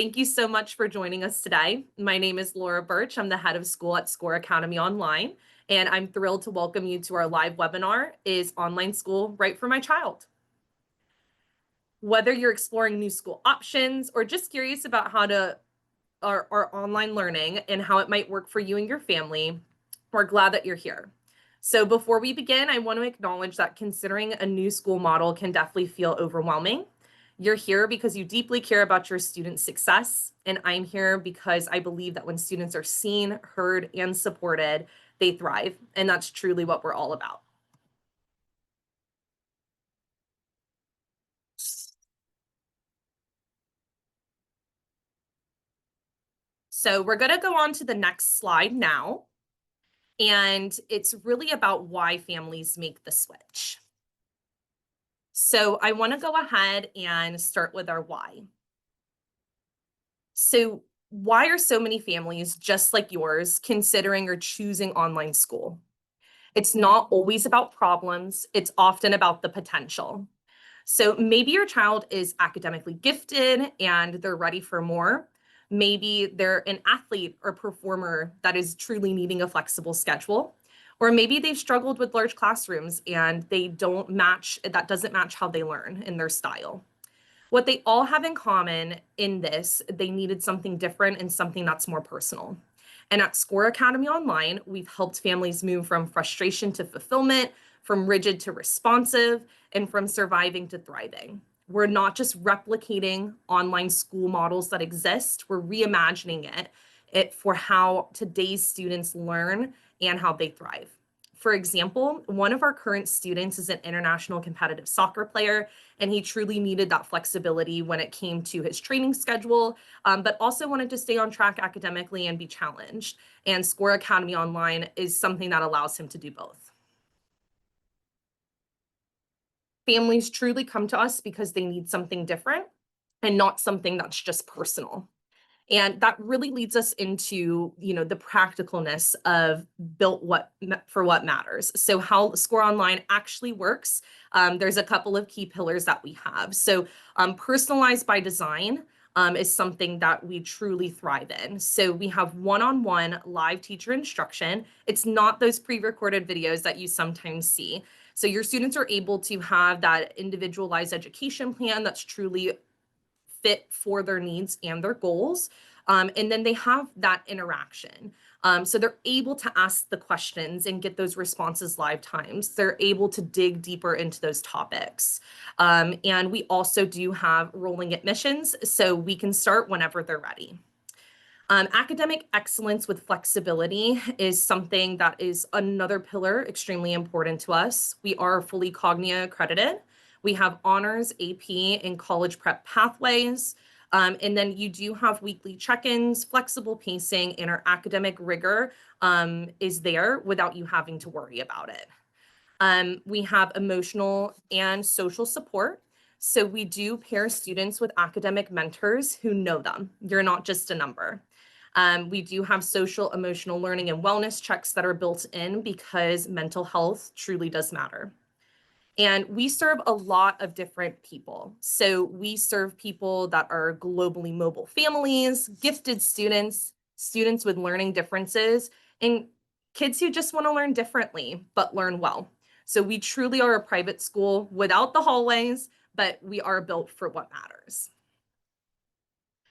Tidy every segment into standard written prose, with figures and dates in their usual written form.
Thank you so much for joining us today. My name is Laura Birch. I'm the head of school at SCORE Academy Online, and I'm thrilled to welcome you to our live webinar, Is Online School Right for My Child? Whether you're exploring new school options or just curious about how to our online learning and how it might work for you and your family, we're glad that you're here. So before we begin, I want to acknowledge that considering a new school model can definitely feel overwhelming. You're here because you deeply care about your students' success, and I'm here because I believe that when students are seen, heard, and supported, they thrive, and that's truly what we're all about. So we're going to go on to the next slide now, and it's really about why families make the switch. So I want to go ahead and start with our why. So why are so many families just like yours considering or choosing online school? It's not always about problems, it's often about the potential. So maybe your child is academically gifted and they're ready for more. Maybe they're an athlete or performer that is truly needing a flexible schedule. Or maybe they've struggled with large classrooms and that doesn't match how they learn in their style. What they all have in common in this, they needed something different and something that's more personal. And at SCORE Academy Online, we've helped families move from frustration to fulfillment, from rigid to responsive, and from surviving to thriving. We're not just replicating online school models that exist, we're reimagining it for how today's students learn and how they thrive. For example, one of our current students is an international competitive soccer player, and he truly needed that flexibility when it came to his training schedule, but also wanted to stay on track academically and be challenged. And SCORE Academy Online is something that allows him to do both. Families truly come to us because they need something different and not something that's just personal. And that really leads us into, the practicalness of built for what matters. So how SCORE Online actually works, there's a couple of key pillars that we have. So personalized by design is something that we truly thrive in. So we have one-on-one live teacher instruction. It's not those pre-recorded videos that you sometimes see. So your students are able to have that individualized education plan that's truly fit for their needs and their goals. And then they have that interaction. So they're able to ask the questions and get those responses live times. They're able to dig deeper into those topics. And we also do have rolling admissions, so we can start whenever they're ready. Academic excellence with flexibility is something that is another pillar extremely important to us. We are fully Cognia accredited. We have honors, AP, and college prep pathways. And then you do have weekly check-ins, flexible pacing, and our academic rigor is there without you having to worry about it. We have emotional and social support. So we do pair students with academic mentors who know them. You're not just a number. We do have social, emotional learning and wellness checks that are built in because mental health truly does matter. And we serve a lot of different people. So we serve people that are globally mobile families, gifted students, students with learning differences, and kids who just want to learn differently, but learn well. So we truly are a private school without the hallways, but we are built for what matters.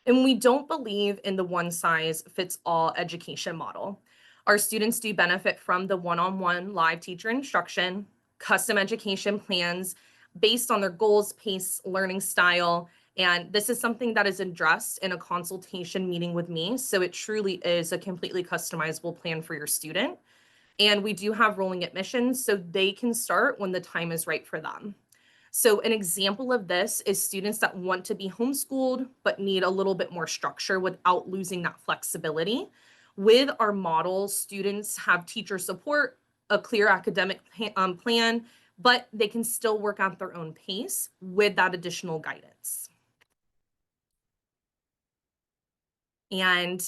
And we don't believe in the one size fits all education model. Our students do benefit from the one-on-one live teacher instruction, custom education plans based on their goals, pace, learning style. And this is something that is addressed in a consultation meeting with me. So it truly is a completely customizable plan for your student. And we do have rolling admissions so they can start when the time is right for them. So an example of this is students that want to be homeschooled but need a little bit more structure without losing that flexibility. With our model, students have teacher support, a clear academic plan, but they can still work at their own pace with that additional guidance. And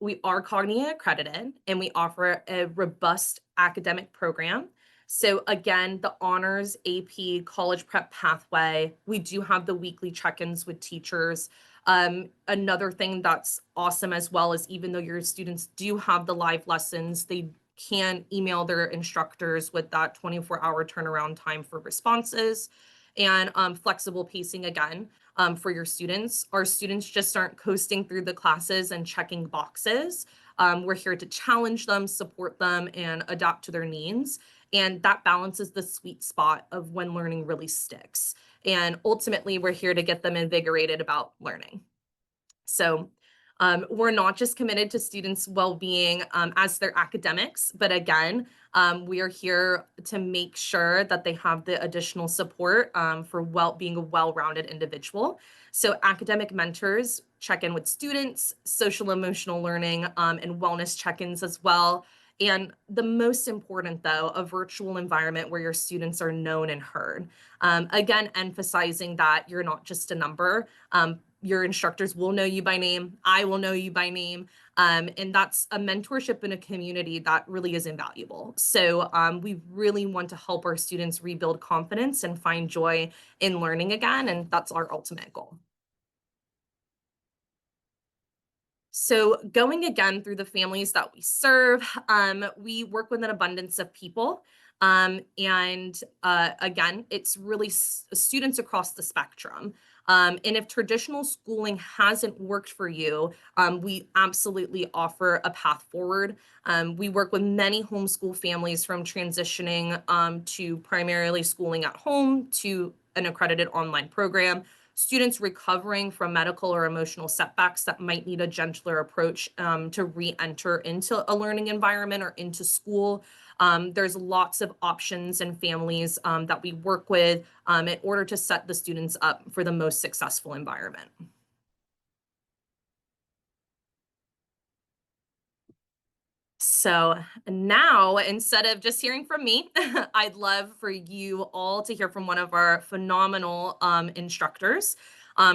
we are Cognia accredited and we offer a robust academic program. So again, the honors, AP, college prep pathway, we do have the weekly check-ins with teachers. Another thing that's awesome as well is even though your students do have the live lessons, they can email their instructors with that 24-hour turnaround time for responses and flexible pacing again for your students. Our students just aren't coasting through the classes and checking boxes. We're here to challenge them, support them, and adapt to their needs. And that balances the sweet spot of when learning really sticks. And ultimately, we're here to get them invigorated about learning. So we're not just committed to students' well-being as their academics, but again, we are here to make sure that they have the additional support for being a well-rounded individual. So academic mentors check in with students, social emotional learning, and wellness check-ins as well. And the most important, though, a virtual environment where your students are known and heard. Again, emphasizing that you're not just a number. Your instructors will know you by name. I will know you by name. And that's a mentorship in a community that really is invaluable. So we really want to help our students rebuild confidence and find joy in learning again. And that's our ultimate goal. So going again through the families that we serve, we work with an abundance of people. And again, it's really students across the spectrum. And if traditional schooling hasn't worked for you, we absolutely offer a path forward. We work with many homeschool families from transitioning to primarily schooling at home to an accredited online program, students recovering from medical or emotional setbacks that might need a gentler approach to re-enter into a learning environment or into school. There's lots of options and families that we work with in order to set the students up for the most successful environment. So now, instead of just hearing from me, I'd love for you all to hear from one of our phenomenal instructors.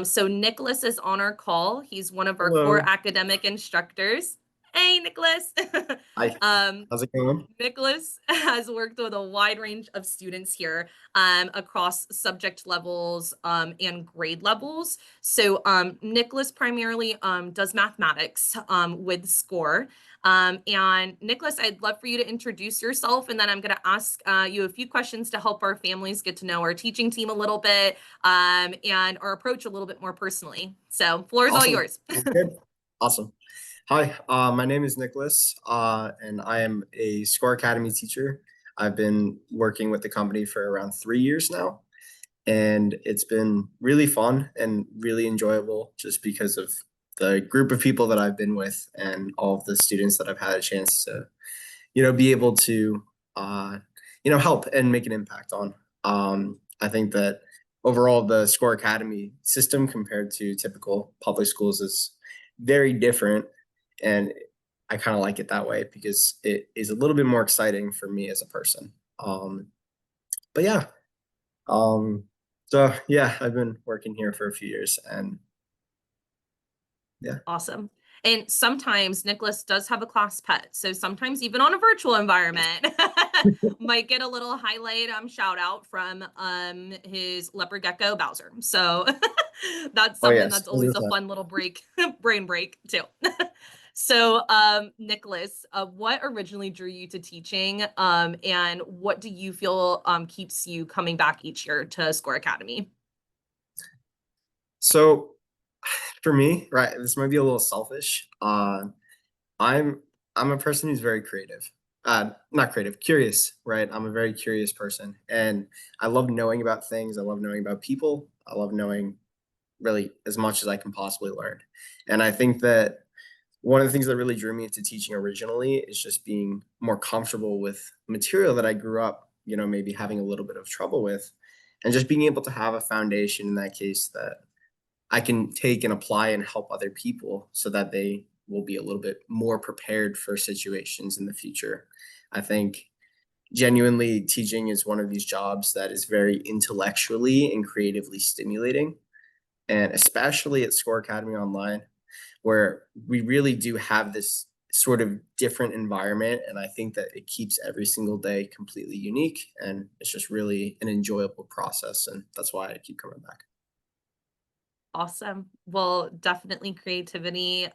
So Nicholas is on our call. He's one of our core Hello. academic instructors. Hey, Nicholas. Hi. um, How's it going? Nicholas has worked with a wide range of students here across subject levels and grade levels. So Nicholas primarily does mathematics with SCORE. And Nicholas, I'd love for you to introduce yourself, and then I'm going to ask you a few questions to help our families get to know our teaching team a little bit and our approach a little bit more personally. So floor is all Awesome. yours. Sounds good. Awesome. Hi, my name is Nicholas, and I am a SCORE Academy teacher. I've been working with the company for around 3 years now, and it's been really fun and really enjoyable just because of the group of people that I've been with and all of the students that I've had a chance to, be able to, help and make an impact on. I think that overall, the SCORE Academy system compared to typical public schools is very different, and I kind of like it that way because it is a little bit more exciting for me as a person. But yeah, um, so yeah, I've been working here for a few years, and yeah. Awesome. And sometimes Nicholas does have a class pet. So sometimes even on a virtual environment, might get a little highlight shout out from his leopard gecko Bowser. So that's Oh something yes, that's always a fun little break, brain break too. So Nicholas, what originally drew you to teaching and what do you feel keeps you coming back each year to SCORE Academy? so for me, right, this might be a little selfish. I'm I'm a person who's very creative. Not creative, curious, right? I'm a very curious person, and I love knowing about things. I love knowing about people. I love knowing really as much as I can possibly learn. And I think that one of the things that really drew me into teaching originally is just being more comfortable with material that I grew up, maybe having a little bit of trouble with, and just being able to have a foundation in that case that I can take and apply and help other people so that they will be a little bit more prepared for situations in the future. I think genuinely teaching is one of these jobs that is very intellectually and creatively stimulating. And especially at SCORE Academy Online, where we really do have this sort of different environment. And I think that it keeps every single day completely unique. And it's just really an enjoyable process. And that's why I keep coming back. Awesome. Well, definitely creativity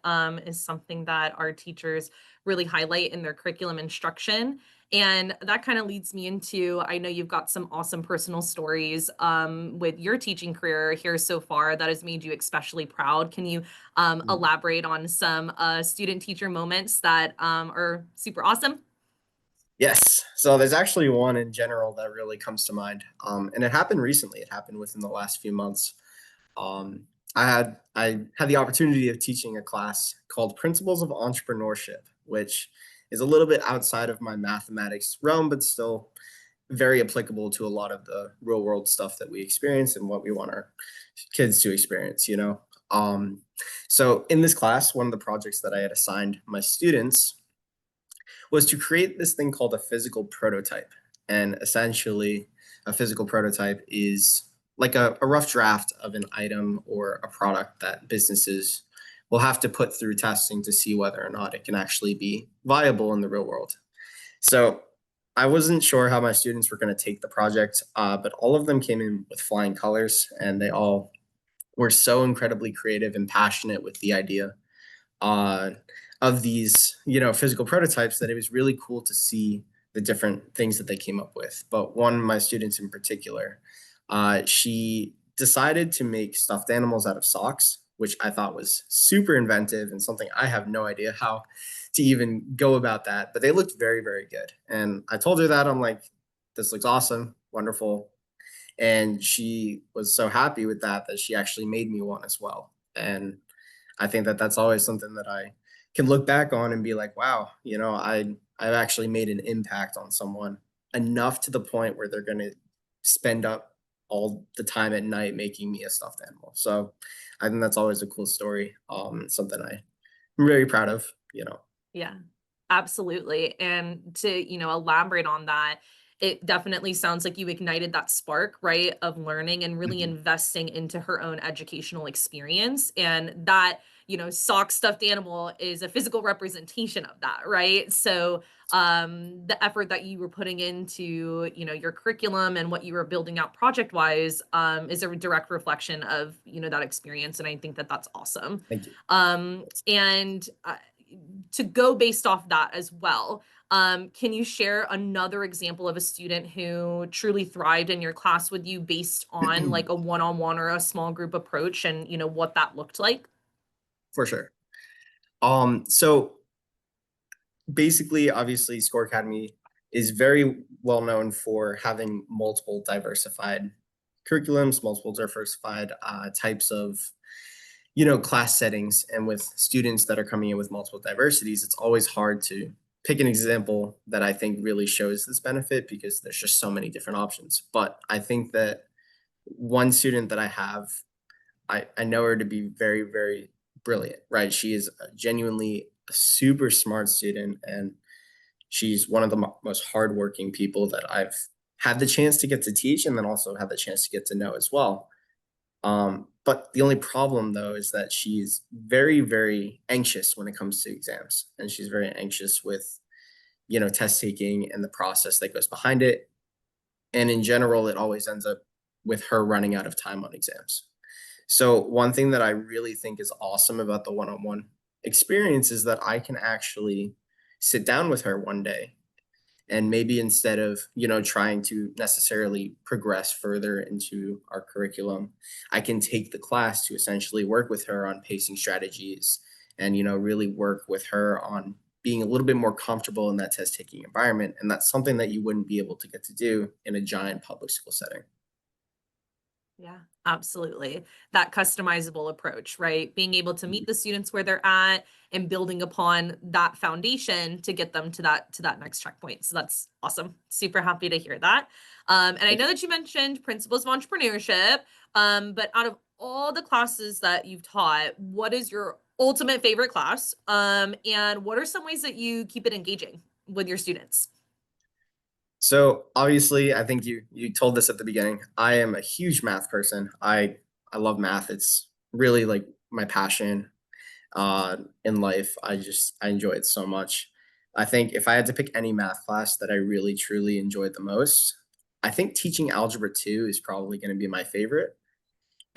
is something that our teachers really highlight in their curriculum instruction. And that kind of leads me into, I know you've got some awesome personal stories with your teaching career here so far that has made you especially proud. Can you elaborate on some student teacher moments that are super awesome? Yes. So there's actually one in general that really comes to mind. And it happened recently. It happened within the last few months. Um, I had the opportunity of teaching a class called Principles of Entrepreneurship, which is a little bit outside of my mathematics realm, but still very applicable to a lot of the real world stuff that we experience and what we want our kids to experience, you know. So in this class, one of the projects that I had assigned my students was to create this thing called a physical prototype. And essentially, a physical prototype is like a rough draft of an item or a product that businesses will have to put through testing to see whether or not it can actually be viable in the real world. So I wasn't sure how my students were going to take the project, but all of them came in with flying colors and they all were so incredibly creative and passionate with the idea uh, of these, physical prototypes that it was really cool to see the different things that they came up with. But one of my students in particular, she decided to make stuffed animals out of socks, which I thought was super inventive and something I have no idea how to even go about that. But they looked very, very good. And I told her that I'm like, this looks awesome, wonderful. And she was so happy with that that she actually made me one as well. And I think that that's always something that I can look back on and be like, wow, I've actually made an impact on someone enough to the point where they're going to spend up all the time at night making me a stuffed animal. So I think that's always a cool story. Something I'm very proud of, you know. Yeah, absolutely. And to, elaborate on that, it definitely sounds like you ignited that spark, right, of learning and really Mhm. investing into her own educational experience. And that, sock stuffed animal is a physical representation of that, right? So, the effort that you were putting into, your curriculum and what you were building out project wise, is a direct reflection of, that experience. And I think that that's awesome. Thank you. And to go based off that as well. Can you share another example of a student who truly thrived in your class with you based on like a one-on-one or a small group approach and what that looked like? For sure. So basically, obviously, Score Academy is very well known for having multiple diversified curriculums, multiple diversified types of class settings, and with students that are coming in with multiple diversities, it's always hard to pick an example that I think really shows this benefit because there's just so many different options. But I think that one student that I have, I know her to be very, very brilliant, right? She is genuinely a super smart student, and she's one of the most hardworking people that I've had the chance to get to teach, and then also had the chance to get to know as well. But the only problem though is that she's very, very anxious when it comes to exams, and she's very anxious with test taking and the process that goes behind it. And in general, it always ends up with her running out of time on exams. So one thing that I really think is awesome about the one-on-one experience is that I can actually sit down with her one day and maybe instead of trying to necessarily progress further into our curriculum, I can take the class to essentially work with her on pacing strategies and really work with her on being a little bit more comfortable in that test taking environment, and that's something that you wouldn't be able to get to do in a giant public school setting. Yeah, absolutely. That customizable approach, right? Being able to Mhm. meet the students where they're at and building upon that foundation to get them to that next checkpoint. So that's awesome. Super happy to hear that. And I Thank know you. that you mentioned principles of entrepreneurship. But out of all the classes that you've taught, what is your ultimate favorite class? And what are some ways that you keep it engaging with your students? So obviously, I think you told this at the beginning. I am a huge math person. I love math. It's really like my passion in life. I enjoy it so much. I think if I had to pick any math class that I really truly enjoyed the most, I think teaching algebra 2 is probably going to be my favorite.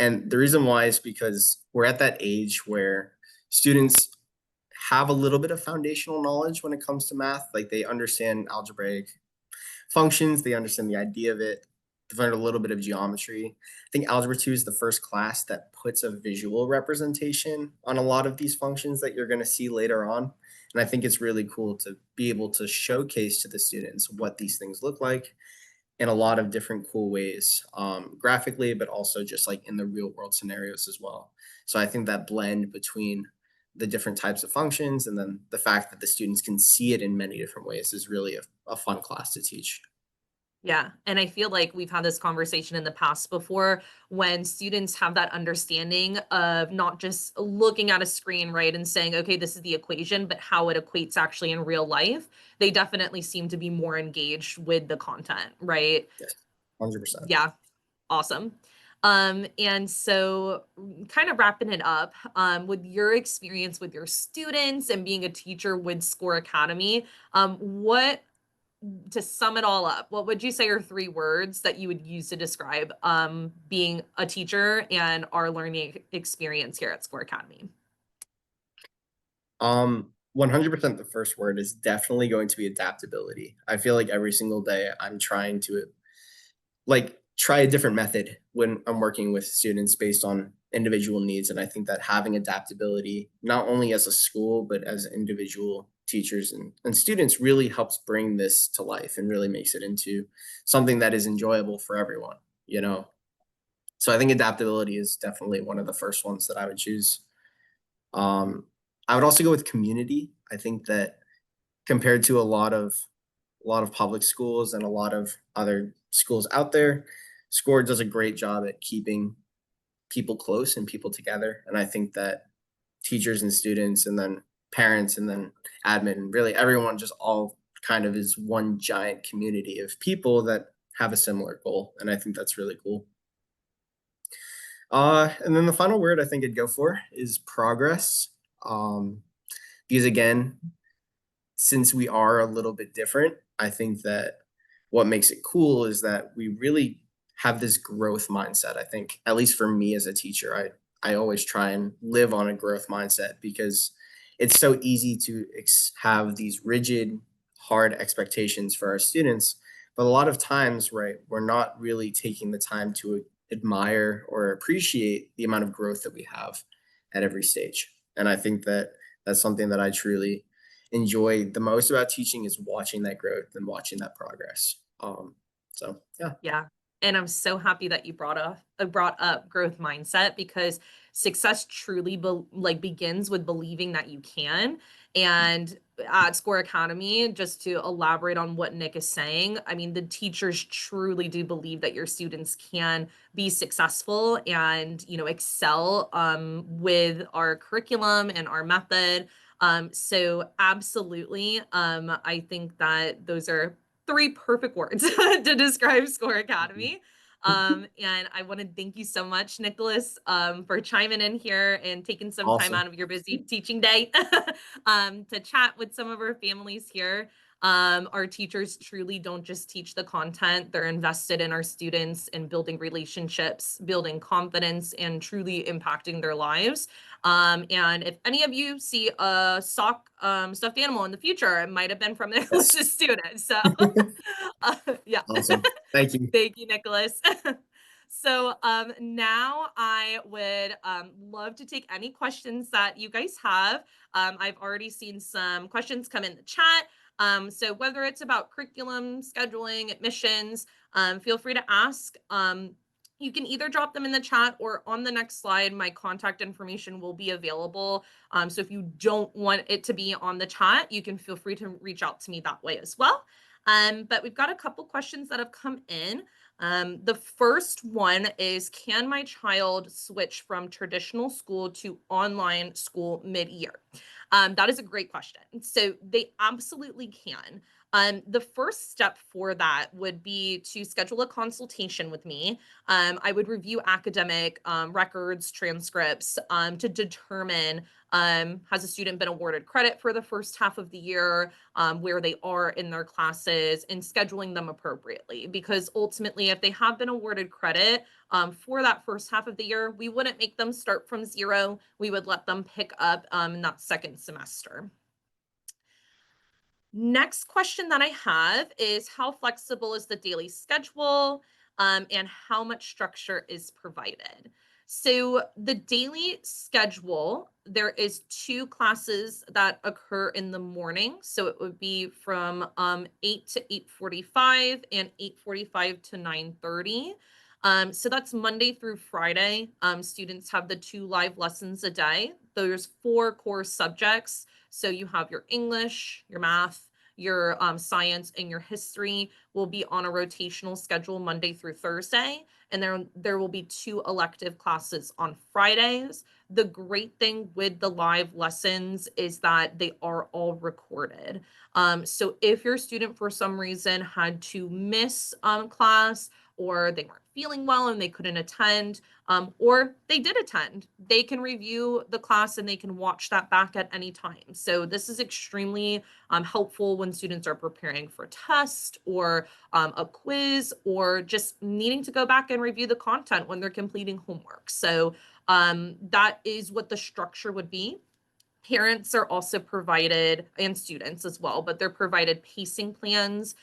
And the reason why is because we're at that age where students have a little bit of foundational knowledge when it comes to math. Like they understand algebraic functions, they understand the idea of it, they've learned a little bit of geometry. I think Algebra 2 is the first class that puts a visual representation on a lot of these functions that you're going to see later on. And I think it's really cool to be able to showcase to the students what these things look like in a lot of different cool ways, graphically, but also just like in the real world scenarios as well. So I think that blend between the different types of functions and then the fact that the students can see it in many different ways is really a fun class to teach. Yeah, and I feel like we've had this conversation in the past before when students have that understanding of not just looking at a screen, right, and saying, okay, this is the equation, but how it equates actually in real life. They definitely seem to be more engaged with the content, right? Yes, 100%. Yeah, awesome. And so kind of wrapping it up, with your experience with your students and being a teacher with Score Academy, what to sum it all up, what would you say are 3 words that you would use to describe, being a teacher and our learning experience here at Score Academy? 100% the first word is definitely going to be adaptability. I feel like every single day I'm trying to like try a different method when I'm working with students based on individual needs. And I think that having adaptability, not only as a school, but as individual teachers and students really helps bring this to life and really makes it into something that is enjoyable for everyone, you know? So I think adaptability is definitely one of the first ones that I would choose. Um, I would also go with community. I think that compared to a lot of public schools and a lot of other schools out there, SCORE does a great job at keeping people close and people together. And I think that teachers and students and then parents and then admin, really everyone just all kind of is one giant community of people that have a similar goal. And I think that's really cool. And then the final word I think I'd go for is progress. Um, because again, since we are a little bit different, I think that what makes it cool is that we really have this growth mindset. I think, at least for me as a teacher, I always try and live on a growth mindset because it's so easy to have these rigid, hard expectations for our students. But a lot of times, right, we're not really taking the time to admire or appreciate the amount of growth that we have at every stage. And I think that that's something that I truly enjoy the most about teaching is watching that growth and watching that progress. So yeah, Yeah. And I'm so happy that you brought up growth mindset because success truly begins with believing that you can. And at Score Academy, just to elaborate on what Nick is saying, I mean, the teachers truly do believe that your students can be successful and, excel with our curriculum and our method. So absolutely. I think that those are 3 perfect words to describe Score mhm. Academy. And I want to thank you so much, Nicholas, for chiming in here and taking some time Awesome. out of your busy teaching day to chat with some of our families here. Our teachers truly don't just teach the content, they're invested in our students and building relationships, building confidence, and truly impacting their lives. And if any of you see a sock stuffed animal in the future, it might have been from Yes. Nicholas's student. So, uh, yeah. Awesome. Thank you. Thank you, Nicholas. So now I would love to take any questions that you guys have. I've already seen some questions come in the chat. So whether it's about curriculum, scheduling, admissions, feel free to ask. You can either drop them in the chat or on the next slide, my contact information will be available. So if you don't want it to be on the chat, you can feel free to reach out to me that way as well. But we've got a couple questions that have come in. The first one is, can my child switch from traditional school to online school mid-year? That is a great question. So they absolutely can. The first step for that would be to schedule a consultation with me. I would review academic records, transcripts to determine has a student been awarded credit for the first half of the year, where they are in their classes, and scheduling them appropriately. Because ultimately, if they have been awarded credit for that first half of the year, we wouldn't make them start from zero. We would let them pick up in that second semester. Next question that I have is how flexible is the daily schedule and how much structure is provided? So the daily schedule, there is two classes that occur in the morning. So it would be from 8 to 8:45 and 8:45 to 9:30. So that's Monday through Friday. Students have the two live lessons a day. There's four core subjects. So you have your English, your math, your science, and your history will be on a rotational schedule Monday through Thursday. And there will be two elective classes on Fridays. The great thing with the live lessons is that they are all recorded. So if your student for some reason had to miss class, or they weren't feeling well and they couldn't attend, or they did attend, they can review the class and they can watch that back at any time. So this is extremely helpful when students are preparing for test or a quiz, or just needing to go back and review the content when they're completing homework. So that is what the structure would be. Parents are also provided, and students as well, but they're provided pacing plans.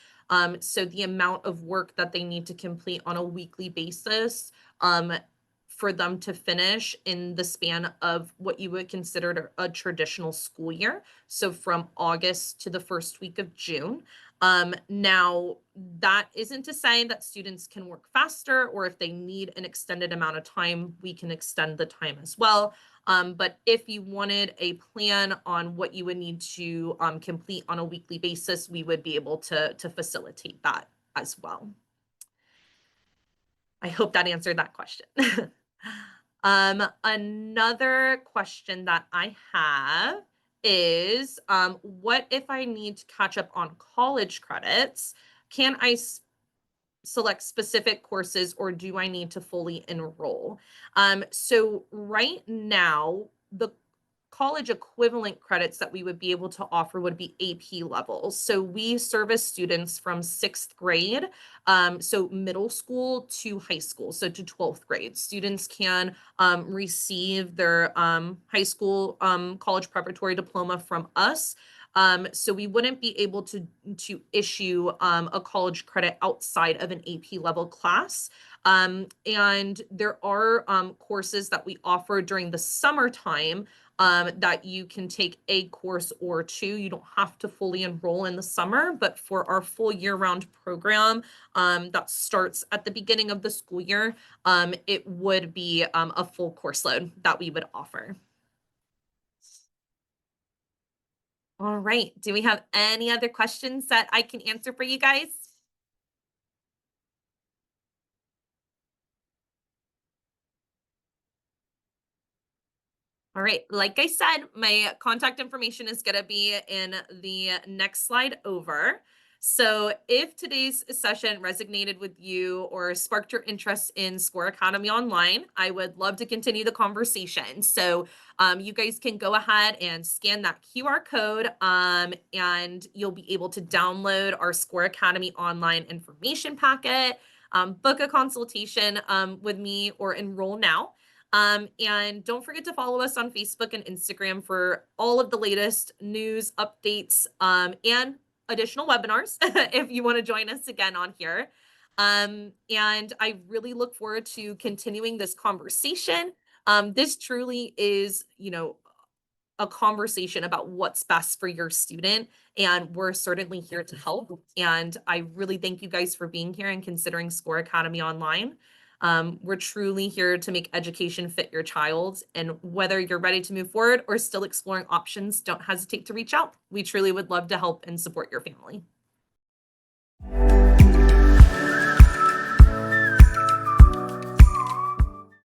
So the amount of work that they need to complete on a weekly basis for them to finish in the span of what you would consider a traditional school year. So from August to the first week of June. Now, that isn't to say that students can work faster, or if they need an extended amount of time, we can extend the time as well. But if you wanted a plan on what you would need to complete on a weekly basis, we would be able to facilitate that as well. I hope that answered that question. Another question that I have is, what if I need to catch up on college credits? Can I select specific courses, or do I need to fully enroll? So right now, the college equivalent credits that we would be able to offer would be AP levels. So we service students from 6th grade, so middle school to high school, so to 12th grade. Students can receive their high school college preparatory diploma from us. So we wouldn't be able to issue a college credit outside of an AP level class. And there are courses that we offer during the summertime that you can take a course or two. You don't have to fully enroll in the summer, but for our full year-round program that starts at the beginning of the school year, it would be a full course load that we would offer. All right. Do we have any other questions that I can answer for you guys? All right. Like I said, my contact information is going to be in the next slide over. So if today's session resonated with you or sparked your interest in Score Academy Online, I would love to continue the conversation. So you guys can go ahead and scan that QR code and you'll be able to download our Score Academy Online information packet, book a consultation with me, or enroll now. And don't forget to follow us on Facebook and Instagram for all of the latest news, updates, and additional webinars if you want to join us again on here. And I really look forward to continuing this conversation. This truly is, a conversation about what's best for your student, and we're certainly here to help. And I really thank you guys for being here and considering Score Academy Online. We're truly here to make education fit your child, and whether you're ready to move forward or still exploring options, don't hesitate to reach out. We truly would love to help and support your family.